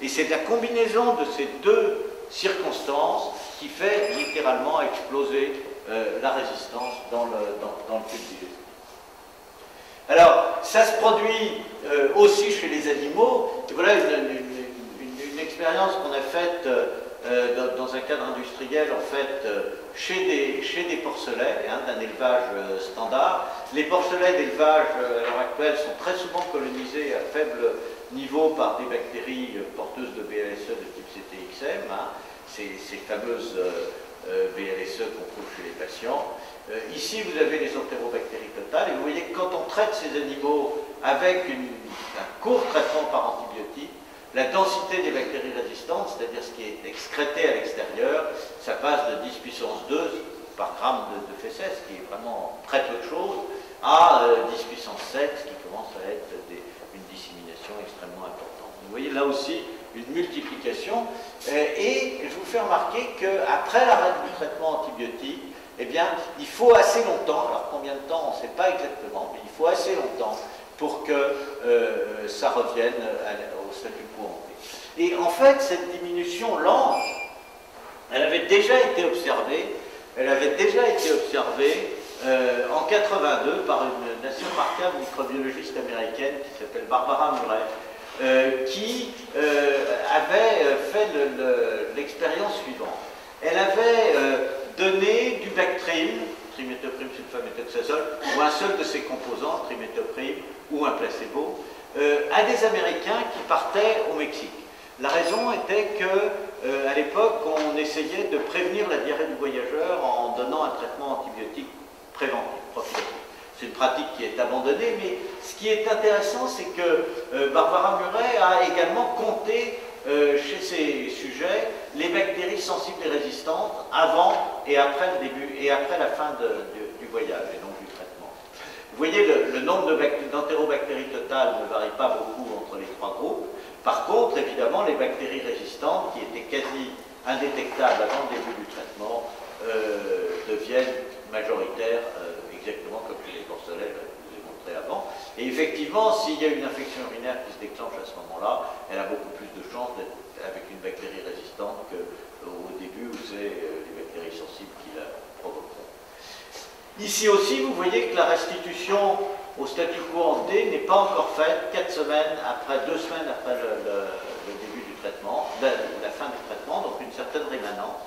Et c'est la combinaison de ces deux circonstances qui fait littéralement exploser la résistance dans le tube digestif. Alors, ça se produit aussi chez les animaux. Et voilà une expérience qu'on a faite dans un cadre industriel, en fait, chez des porcelets, d'un élevage standard. Les porcelets d'élevage, à l'heure actuelle, sont très souvent colonisés à faible niveau par des bactéries porteuses de BLSE de type CTXM, ces fameuses BLSE qu'on trouve chez les patients. Ici, vous avez les entérobactéries totales, et vous voyez que quand on traite ces animaux avec un court traitement par antibiotique, la densité des bactéries résistantes, c'est-à-dire ce qui est excrété à l'extérieur, ça passe de 10 puissance 2 par gramme de fesses, ce qui est vraiment très peu de choses, à 10 puissance 7, ce qui commence à être une dissémination extrêmement importante. Vous voyez là aussi une multiplication, et je vous fais remarquer qu'après l'arrêt du traitement antibiotique, eh bien, il faut assez longtemps, alors combien de temps, on ne sait pas exactement, mais il faut assez longtemps pour que ça revienne au statu quo ante. Et en fait, cette diminution lente, elle avait déjà été observée en 82 par une assez remarquable microbiologiste américaine qui s'appelle Barbara Murray, qui avait fait l'expérience suivante. Elle avait donné du Bactrim, triméthoprim, sulfaméthoxazole, ou un seul de ses composants, triméthoprim, ou un placebo, à des Américains qui partaient au Mexique. La raison était qu'à l'époque, on essayait de prévenir la diarrhée du voyageur en donnant un traitement antibiotique préventif, prophylaxie. C'est une pratique qui est abandonnée, mais ce qui est intéressant, c'est que Barbara Murray a également compté chez ces sujets les bactéries sensibles et résistantes avant et après le début et après la fin du voyage et donc du traitement. Vous voyez, le nombre d'entérobactéries totales ne varie pas beaucoup entre les trois groupes. Par contre, évidemment, les bactéries résistantes, qui étaient quasi indétectables avant le début du traitement, deviennent majoritaires, exactement comme chez les porcelets, je vous ai montré avant. Et effectivement, s'il y a une infection urinaire qui se déclenche à ce moment-là, elle a beaucoup plus de chances d'être avec une bactérie résistante qu'au début où c'est les bactéries sensibles qui la provoqueront. Ici aussi, vous voyez que la restitution au statu quo ante n'est pas encore faite 2 semaines après le début du traitement, la fin du traitement, donc une certaine rémanence.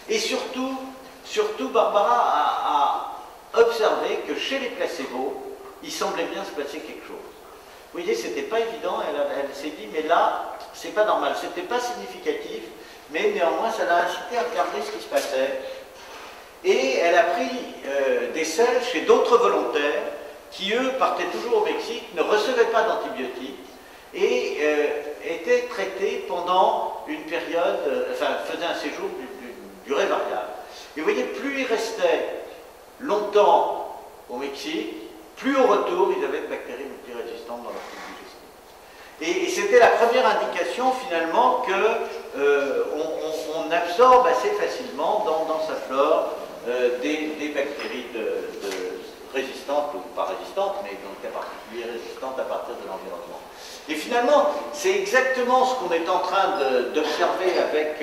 Et surtout Barbara a observé que chez les placebos, il semblait bien se passer quelque chose. Vous voyez, c'était pas évident, elle s'est dit, mais là, c'est pas normal, c'était pas significatif, mais néanmoins, ça l'a incité à regarder ce qui se passait. Et elle a pris des selles chez d'autres volontaires qui, eux, partaient toujours au Mexique, ne recevaient pas d'antibiotiques et étaient traités pendant une période, faisaient un séjour d'une durée variable. Et vous voyez, plus ils restaient longtemps au Mexique, plus au retour, ils avaient de bactéries multirésistantes dans leur tube digestif. Et c'était la première indication, finalement, qu'on absorbe assez facilement dans sa flore des bactéries résistantes ou pas résistantes, mais dans le cas particulier résistantes à partir de l'environnement. Et finalement, c'est exactement ce qu'on est en train d'observer avec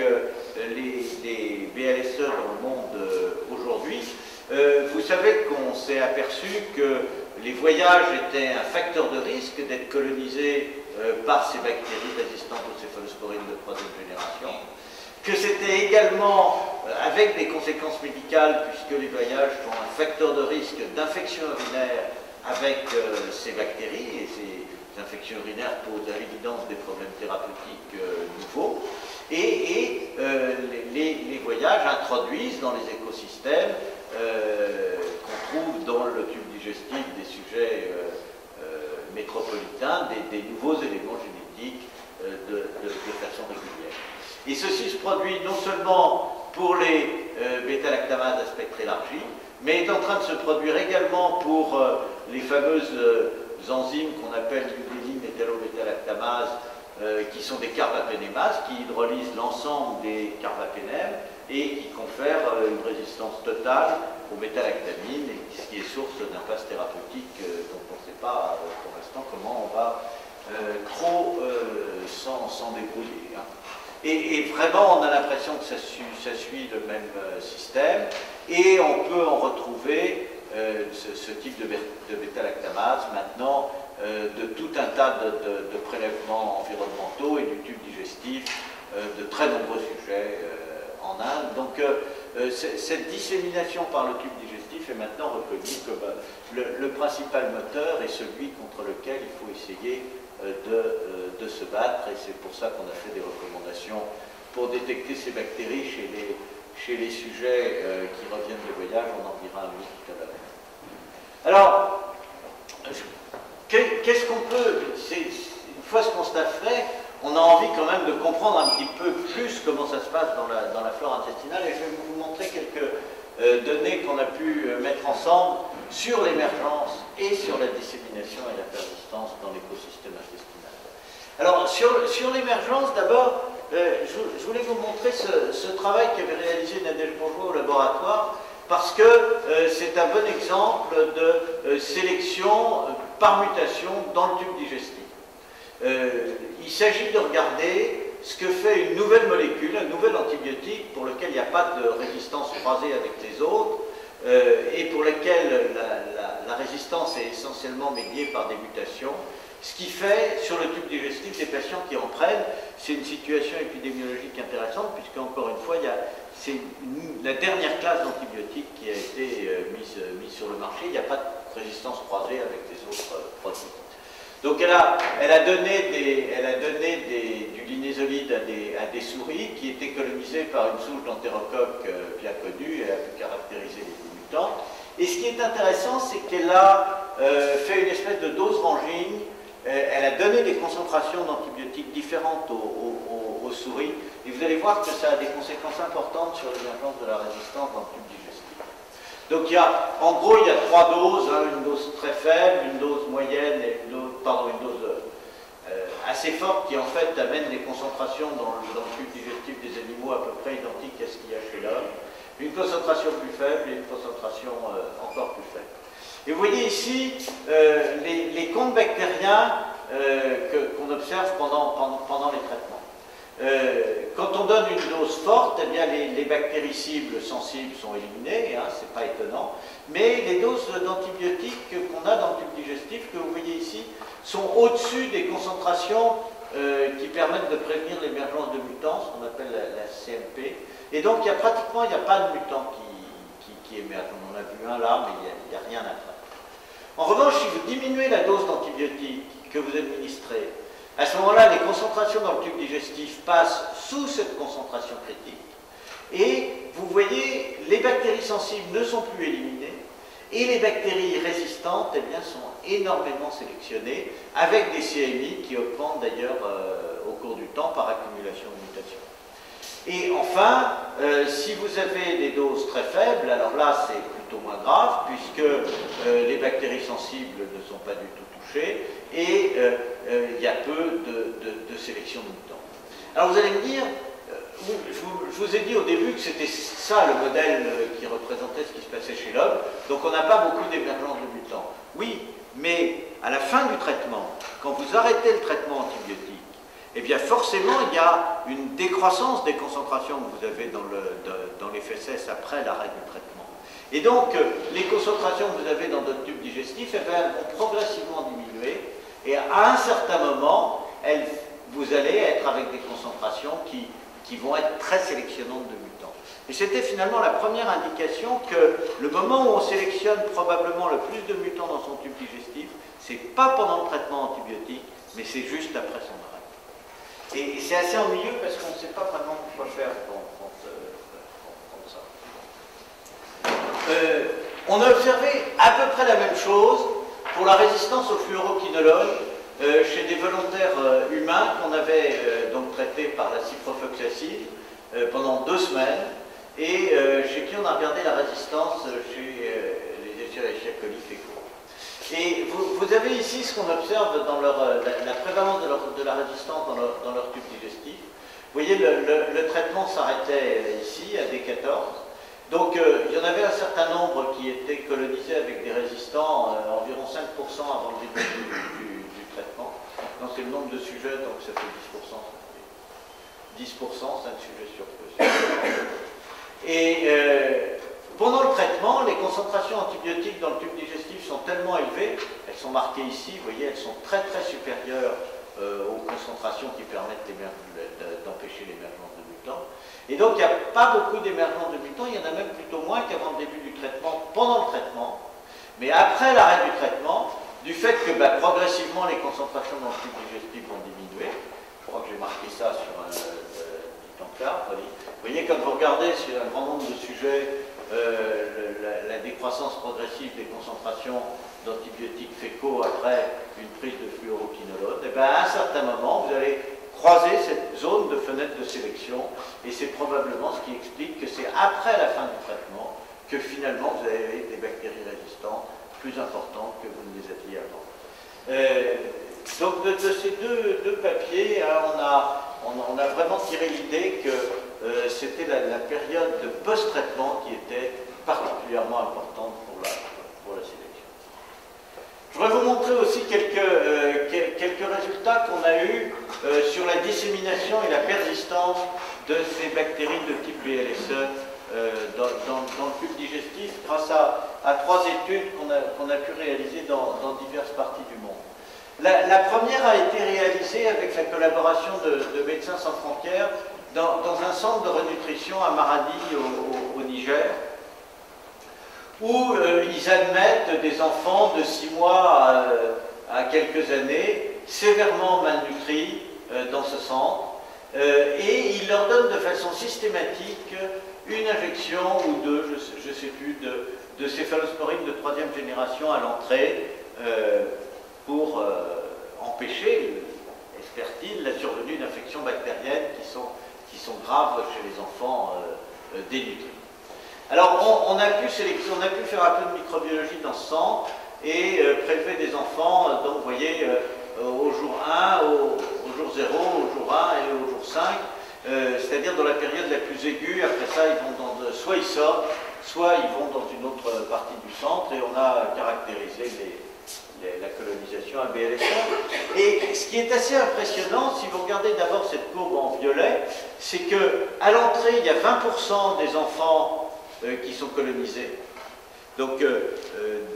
les BLSE dans le monde aujourd'hui. Vous savez qu'on s'est aperçu que les voyages étaient un facteur de risque d'être colonisés par ces bactéries résistantes aux céphalosporines de 3e génération, que c'était également avec des conséquences médicales, puisque les voyages sont un facteur de risque d'infection urinaire avec ces bactéries, et ces infections urinaires posent à l'évidence des problèmes thérapeutiques nouveaux, et les voyages introduisent dans les écosystèmes qu'on trouve dans le tube digestif des sujets métropolitains, des nouveaux éléments génétiques de façon régulière. Et ceci se produit non seulement pour les bêta-lactamases à spectre élargi, mais est en train de se produire également pour les fameuses enzymes qu'on appelle l'udéline-métallo-bêta-lactamases, qui sont des carbapénémases, qui hydrolysent l'ensemble des carbapénèmes et qui confèrent une résistance totale aux bêta-lactamines, ce qui est source d'impasse thérapeutique dont on ne sait pas pour l'instant comment on va trop s'en s'en débrouiller. Hein. Et vraiment, on a l'impression que ça suit le même système, et on peut en retrouver ce type de bêta-lactamase maintenant de tout un tas de prélèvements environnementaux et du tube digestif de très nombreux sujets en Inde. Donc cette dissémination par le tube digestif est maintenant reconnue comme le principal moteur et celui contre lequel il faut essayer de se battre, et c'est pour ça qu'on a fait des recommandations pour détecter ces bactéries chez les sujets qui reviennent de voyage. On en dira un mot tout à l'heure. Alors, qu'est-ce qu'on peut, une fois ce constat fait, on a envie quand même de comprendre un petit peu plus comment ça se passe dans la flore intestinale, et je vais vous montrer quelques données qu'on a pu mettre ensemble sur l'émergence et sur la dissémination et la persistance dans l'écosystème intestinal. Alors, sur l'émergence, d'abord, je voulais vous montrer ce travail qu'avait réalisé Nadège Bourgeois au laboratoire, parce que c'est un bon exemple de sélection par mutation dans le tube digestif. Il s'agit de regarder ce que fait une nouvelle molécule, un nouvel antibiotique pour lequel il n'y a pas de résistance croisée avec les autres, et pour lequel la résistance est essentiellement médiée par des mutations. Ce qui fait, sur le tube digestif, des patients qui en prennent, c'est une situation épidémiologique intéressante, puisque, encore une fois, c'est la dernière classe d'antibiotiques qui a été mise sur le marché. Il n'y a pas de résistance croisée avec les autres produits. Donc elle a donné du linésolide à des souris qui étaient colonisées par une souche d'entérocoque bien connue. Elle a pu caractériser les mutants. Et ce qui est intéressant, c'est qu'elle a fait une espèce de dose ranging. Elle a donné des concentrations d'antibiotiques différentes aux souris, et vous allez voir que ça a des conséquences importantes sur l'émergence de la résistance dans le tube digestif. Donc en gros, il y a 3 doses, hein, une dose très faible, une dose moyenne et une dose assez forte qui en fait amène des concentrations dans le tube digestif des animaux à peu près identiques à ce qu'il y a chez l'homme, une concentration plus faible et une concentration encore plus faible. Et vous voyez ici les comptes bactériens qu'on observe pendant les traitements. Quand on donne une dose forte, eh bien les bactéries cibles sensibles sont éliminées, hein, c'est pas étonnant, mais les doses d'antibiotiques qu'on a dans le tube digestif, que vous voyez ici, sont au-dessus des concentrations qui permettent de prévenir l'émergence de mutants, ce qu'on appelle la CMP. Et donc il n'y a pas de mutants qui émergent. On en a vu un là, mais il n'y a rien après. En revanche, si vous diminuez la dose d'antibiotiques que vous administrez, à ce moment-là, les concentrations dans le tube digestif passent sous cette concentration critique, et vous voyez, les bactéries sensibles ne sont plus éliminées, et les bactéries résistantes, eh bien, sont énormément sélectionnées, avec des CMI qui augmentent d'ailleurs au cours du temps par accumulation de mutations. Et enfin, si vous avez des doses très faibles, alors là c'est plutôt moins grave, puisque les bactéries sensibles ne sont pas du tout touchées, et il y a peu de sélection de mutants. Alors vous allez me dire, je vous ai dit au début que c'était ça le modèle qui représentait ce qui se passait chez l'homme, donc on n'a pas beaucoup d'émergence de mutants. Oui, mais à la fin du traitement, quand vous arrêtez le traitement antibiotique, eh bien forcément il y a une décroissance des concentrations que vous avez dans les fesses après l'arrêt du traitement. Et donc les concentrations que vous avez dans votre tube digestif, eh bien, vont progressivement diminuer, et à un certain moment, vous allez être avec des concentrations qui vont être très sélectionnantes de mutants. Et c'était finalement la première indication que le moment où on sélectionne probablement le plus de mutants dans son tube digestif, c'est pas pendant le traitement antibiotique, mais c'est juste après son arrêt. Et c'est assez ennuyeux parce qu'on ne sait pas vraiment quoi faire quand ça. On a observé à peu près la même chose pour la résistance au fluoroquinolone chez des volontaires humains qu'on avait donc traités par la ciprofloxacine pendant 2 semaines, et chez qui on a regardé la résistance chez les Escherichia coli fécaux. Et vous avez ici ce qu'on observe dans la prévalence de la résistance dans leur tube digestif. Vous voyez, le traitement s'arrêtait ici, à D14. Donc, il y en avait un certain nombre qui étaient colonisés avec des résistants, environ 5% avant le début du traitement. Donc, c'est le nombre de sujets, donc ça fait 10%. 10%, c'est un sujet sur peu. Et pendant le traitement, les concentrations antibiotiques dans le tube digestif sont tellement élevées, elles sont marquées ici, vous voyez, elles sont très supérieures aux concentrations qui permettent d'empêcher l'émergence de mutants. Et donc, il n'y a pas beaucoup d'émergence de mutants, il y en a même plutôt moins qu'avant le début du traitement, pendant le traitement. Mais après l'arrêt du traitement, du fait que progressivement les concentrations dans le tube digestif vont diminuer, je crois que j'ai marqué ça sur un petit encart, vous voyez, quand vous regardez sur un grand nombre de sujets, la décroissance progressive des concentrations d'antibiotiques fécaux après une prise de fluoroquinolone, et bien à un certain moment, vous allez croiser cette zone de fenêtre de sélection, et c'est probablement ce qui explique que c'est après la fin du traitement que finalement vous avez des bactéries résistantes plus importantes que vous ne les aviez avant. Donc de ces deux papiers, hein, on a vraiment tiré l'idée que c'était la période de post-traitement qui était particulièrement importante pour la sélection. Je voudrais vous montrer aussi quelques résultats qu'on a eus sur la dissémination et la persistance de ces bactéries de type BLSE dans le tube digestif grâce à 3 études qu'on a pu réaliser dans diverses parties du monde. La première a été réalisée avec la collaboration de Médecins sans frontières dans un centre de renutrition à Maradi au Niger, où ils admettent des enfants de 6 mois à quelques années, sévèrement malnutris dans ce centre, et ils leur donnent de façon systématique une injection ou deux, je ne sais plus, de céphalosporine de 3e génération à l'entrée pour empêcher, espère-t-il, la survenue d'infections bactériennes qui sont graves chez les enfants dénutris. Alors, on a pu faire un peu de microbiologie dans ce centre et prélever des enfants, donc vous voyez, au jour 1, au jour 0, au jour 1 et au jour 5, c'est-à-dire dans la période la plus aiguë. Après ça, ils vont soit ils sortent, soit ils vont dans une autre partie du centre, et on a caractérisé la colonisation à BLSE. Et ce qui est assez impressionnant, si vous regardez d'abord cette courbe en violet, c'est qu'à l'entrée, il y a 20% des enfants qui sont colonisés. Donc,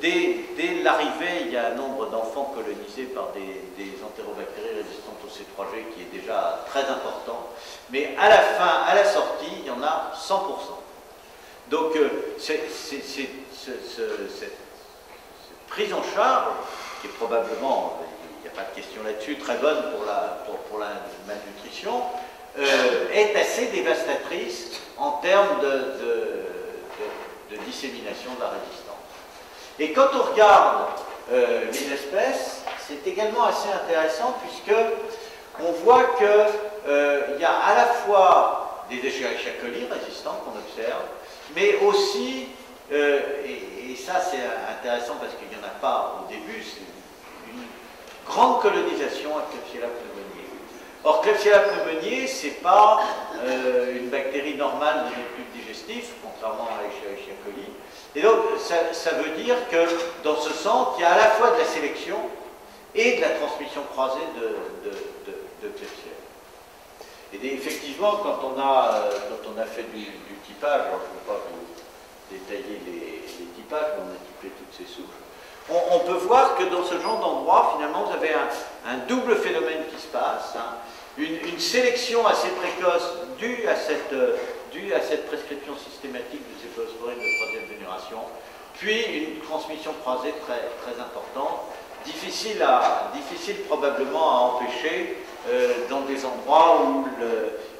dès l'arrivée, il y a un nombre d'enfants colonisés par des entérobactéries résistantes au C3G qui est déjà très important. Mais à la fin, à la sortie, il y en a 100%. Donc, cette prise en charge, qui est probablement, il n'y a pas de question là-dessus, très bonne pour la malnutrition, est assez dévastatrice en termes de dissémination de la résistance. Et quand on regarde les espèces, c'est également assez intéressant puisque on voit qu'il y a à la fois des Escherichia coli résistants qu'on observe, mais aussi, et ça c'est intéressant parce qu'il n'y en a pas au début, c'est une grande colonisation à Klebsiella pneumoniae. Or, Klebsiella pneumoniae, ce n'est pas une bactérie normale de notre tube digestif, contrairement à Escherichia coli. Et donc, ça veut dire que dans ce centre, il y a à la fois de la sélection et de la transmission croisée de Klebsiella. Et effectivement, quand on a fait du typage, alors je ne vais pas vous détailler les typages, mais on a typé toutes ces souches, on peut voir que dans ce genre d'endroit, finalement, vous avez un double phénomène qui se passe, hein. Une sélection assez précoce due à cette prescription systématique de céphalosporine de 3e génération, puis une transmission croisée très importante, difficile probablement à empêcher dans des endroits où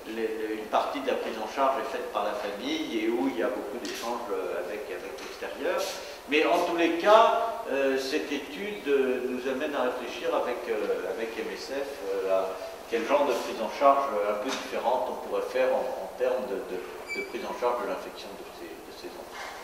une partie de la prise en charge est faite par la famille et où il y a beaucoup d'échanges avec l'extérieur. Mais en tous les cas, cette étude nous amène à réfléchir avec MSF à quel genre de prise en charge un peu différente on pourrait faire en termes de prise en charge de l'infection de ces enfants.